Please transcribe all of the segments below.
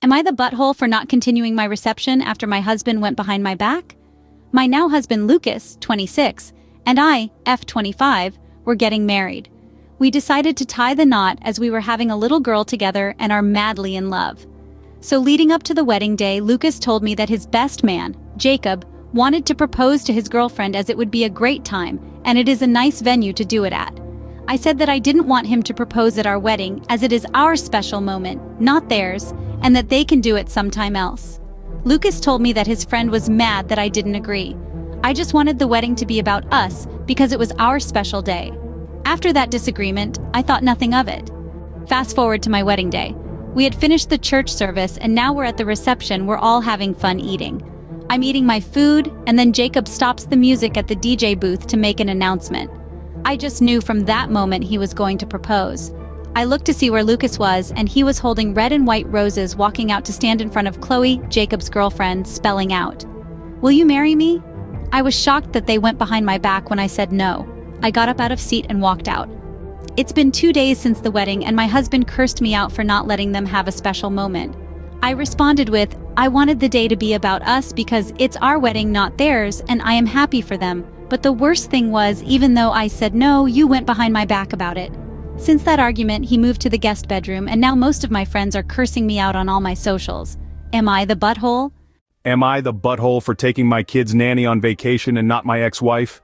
Am I the butthole for not continuing my reception after my husband went behind my back? My now husband Lucas, 26, and I, F25, were getting married. We decided to tie the knot as we were having a little girl together and are madly in love. So leading up to the wedding day, Lucas told me that his best man, Jacob, wanted to propose to his girlfriend as it would be a great time and it is a nice venue to do it at. I said that I didn't want him to propose at our wedding as it is our special moment, not theirs, and that they can do it sometime else. Lucas told me that his friend was mad that I didn't agree. I just wanted the wedding to be about us because it was our special day. After that disagreement, I thought nothing of it. Fast forward to my wedding day. We had finished the church service and now we're at the reception. We're all having fun eating. I'm eating my food and then Jacob stops the music at the DJ booth to make an announcement. I just knew from that moment he was going to propose. I looked to see where Lucas was and he was holding red and white roses walking out to stand in front of Chloe, Jacob's girlfriend, spelling out, "Will you marry me?" I was shocked that they went behind my back when I said no. I got up out of seat and walked out. It's been 2 days since the wedding and my husband cursed me out for not letting them have a special moment. I responded with, I wanted the day to be about us because it's our wedding, not theirs, and I am happy for them. But the worst thing was, even though I said no, you went behind my back about it. Since that argument, he moved to the guest bedroom and now most of my friends are cursing me out on all my socials. Am I the butthole? Am I the butthole for taking my kid's nanny on vacation and not my ex-wife?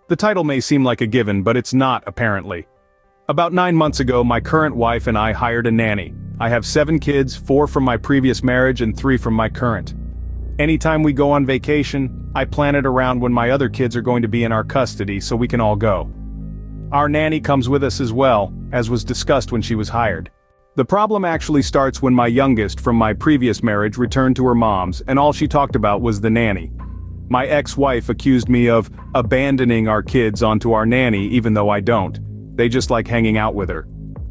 The title may seem like a given, but it's not, apparently. About 9 months ago, my current wife and I hired a nanny. I have 7 kids, 4 from my previous marriage and 3 from my current. Anytime we go on vacation, I plan it around when my other kids are going to be in our custody so we can all go. Our nanny comes with us as well, as was discussed when she was hired. The problem actually starts when my youngest from my previous marriage returned to her mom's and all she talked about was the nanny. My ex-wife accused me of abandoning our kids onto our nanny even though I don't. They just like hanging out with her.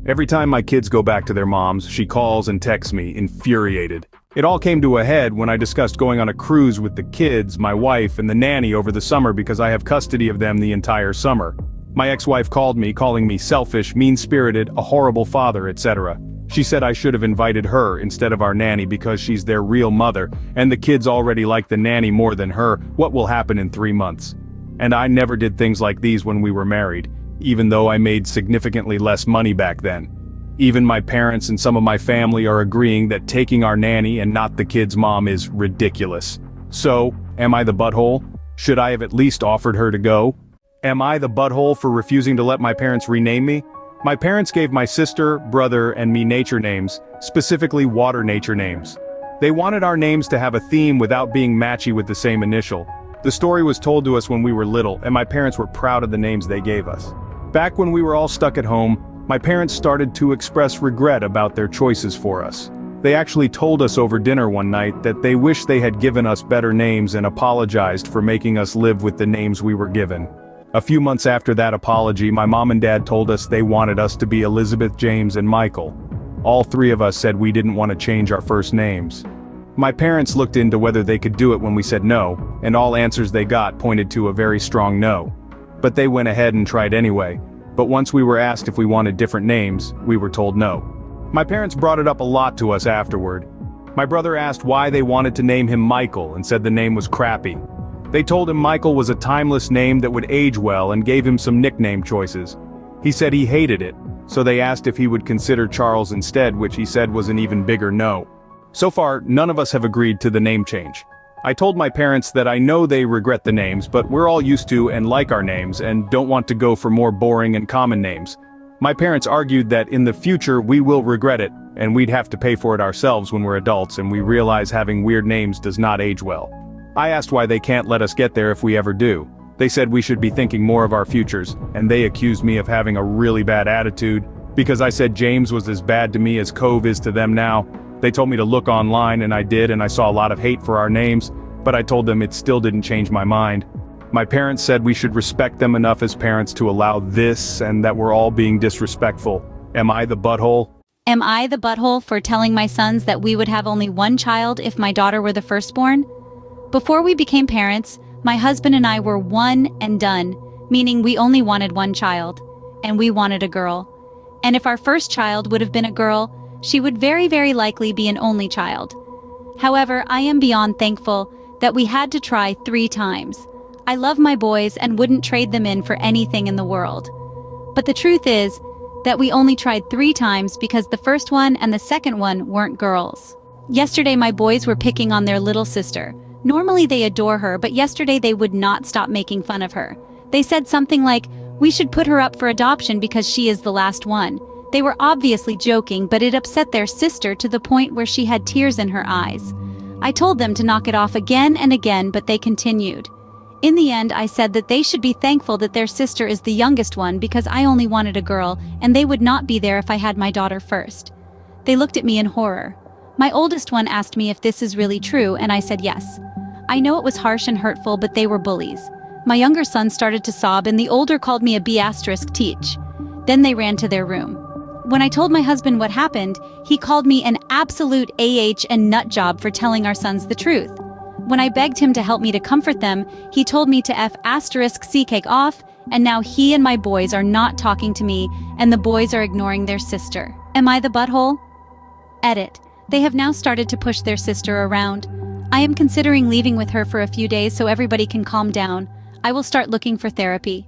Every time my kids go back to their moms, she calls and texts me, infuriated. It all came to a head when I discussed going on a cruise with the kids, my wife, and the nanny over the summer because I have custody of them the entire summer. My ex-wife called me, calling me selfish, mean-spirited, a horrible father, etc. She said I should have invited her instead of our nanny because she's their real mother, and the kids already like the nanny more than her. What will happen in 3 months? And I never did things like these when we were married, even though I made significantly less money back then. Even my parents and some of my family are agreeing that taking our nanny and not the kid's mom is ridiculous. So, am I the butthole? Should I have at least offered her to go? Am I the butthole for refusing to let my parents rename me? My parents gave my sister, brother, and me nature names, specifically water nature names. They wanted our names to have a theme without being matchy with the same initial. The story was told to us when we were little, and my parents were proud of the names they gave us. Back when we were all stuck at home, my parents started to express regret about their choices for us. They actually told us over dinner one night that they wish they had given us better names and apologized for making us live with the names we were given. A few months after that apology, my mom and dad told us they wanted us to be Elizabeth, James, and Michael. All 3 of us said we didn't want to change our first names. My parents looked into whether they could do it when we said no, and all answers they got pointed to a very strong no. But they went ahead and tried anyway. But once we were asked if we wanted different names, we were told no. My parents brought it up a lot to us afterward. My brother asked why they wanted to name him Michael and said the name was crappy. They told him Michael was a timeless name that would age well and gave him some nickname choices. He said he hated it, so they asked if he would consider Charles instead, which he said was an even bigger no. So far, none of us have agreed to the name change. I told my parents that I know they regret the names, but we're all used to and like our names and don't want to go for more boring and common names. My parents argued that in the future we will regret it, and we'd have to pay for it ourselves when we're adults and we realize having weird names does not age well. I asked why they can't let us get there if we ever do. They said we should be thinking more of our futures, and they accused me of having a really bad attitude, because I said James was as bad to me as Cove is to them now. They told me to look online and I did, and I saw a lot of hate for our names, but I told them it still didn't change my mind. My parents said we should respect them enough as parents to allow this and that we're all being disrespectful. Am I the butthole? Am I the butthole for telling my sons that we would have only one child if my daughter were the firstborn? Before we became parents, my husband and I were one and done, meaning we only wanted one child, and we wanted a girl. And if our first child would have been a girl, she would very likely be an only child. However, I am beyond thankful that we had to try 3 times. I love my boys and wouldn't trade them in for anything in the world. But the truth is that we only tried 3 times because the first one and the second one weren't girls. Yesterday my boys were picking on their little sister. Normally they adore her, but yesterday they would not stop making fun of her. They said something like, "We should put her up for adoption because she is the last one." They were obviously joking, but it upset their sister to the point where she had tears in her eyes. I told them to knock it off again and again, but they continued. In the end, I said that they should be thankful that their sister is the youngest one because I only wanted a girl, and they would not be there if I had my daughter first. They looked at me in horror. My oldest one asked me if this is really true, and I said yes. I know it was harsh and hurtful, but they were bullies. My younger son started to sob, and the older called me a B*teach. Then they ran to their room. When I told my husband what happened, he called me an absolute and nut job for telling our sons the truth. When I begged him to help me to comfort them, he told me to F***cake off, and now he and my boys are not talking to me, and the boys are ignoring their sister. Am I the butthole? Edit. They have now started to push their sister around. I am considering leaving with her for a few days so everybody can calm down. I will start looking for therapy.